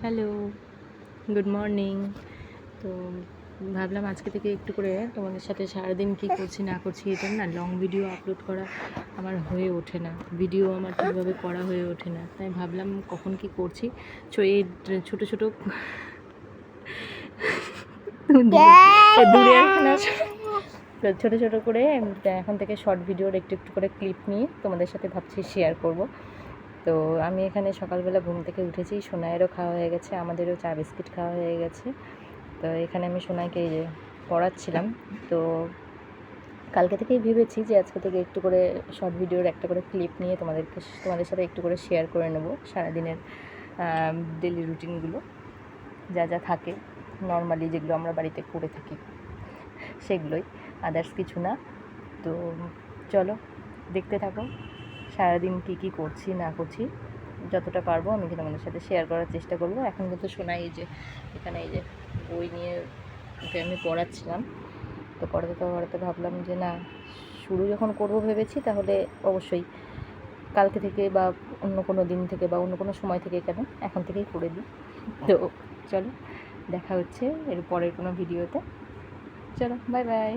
Hello, good morning. তো ভাবলাম আজকে থেকে একটু করে তোমাদের সাথে সারাদিন কী করছি না করছি, এটা না লং ভিডিও আপলোড করা আমার হয়ে ওঠে না, ভিডিও আমার ঠিকভাবে করা হয়ে ওঠে না। তাই ভাবলাম কখন কি করছি। এই ছোটো ছোটো দূরে এখন ছোটো ছোটো করে এখন থেকে শর্ট ভিডিওর একটু একটু করে ক্লিপ নিয়ে তোমাদের সাথে ভাবছি শেয়ার করব। তো আমি এখানে সকালবেলা ঘুম থেকে উঠেছি, সোনাইয়েরও খাওয়া হয়ে গেছে, আমাদেরও চা বিস্কিট খাওয়া হয়ে গেছে। তো এখানে আমি সোনাইকে পড়াচ্ছিলাম। তো কালকে থেকেই ভেবেছি যে আজকে থেকে একটু করে শর্ট ভিডিওর একটা করে ক্লিপ নিয়ে তোমাদের সাথে একটু করে শেয়ার করে নেব সারাদিনের ডেলি রুটিনগুলো, যা যা থাকে নর্মালি যেগুলো আমরা বাড়িতে করে থাকি সেগুলোই, আদার্স কিছু না। তো চলো দেখতে থাকো সারাদিন কী কী করছি না করছি, যতটা পারবো আমি তোমাদের সাথে শেয়ার করার চেষ্টা করবো। এখন কিন্তু শোনাই এখানে বই নিয়ে ওকে আমি পড়াচ্ছিলাম। তো পড়াতে ভাবলাম যে না, শুরু যখন করবো ভেবেছি তাহলে অবশ্যই কালকে থেকে বা অন্য কোনো দিন থেকে বা অন্য কোনো সময় থেকে কেন এখন থেকেই করে দিই। তো চলো দেখা হচ্ছে এর পরের কোনো ভিডিওতে। চলো, বাই বাই।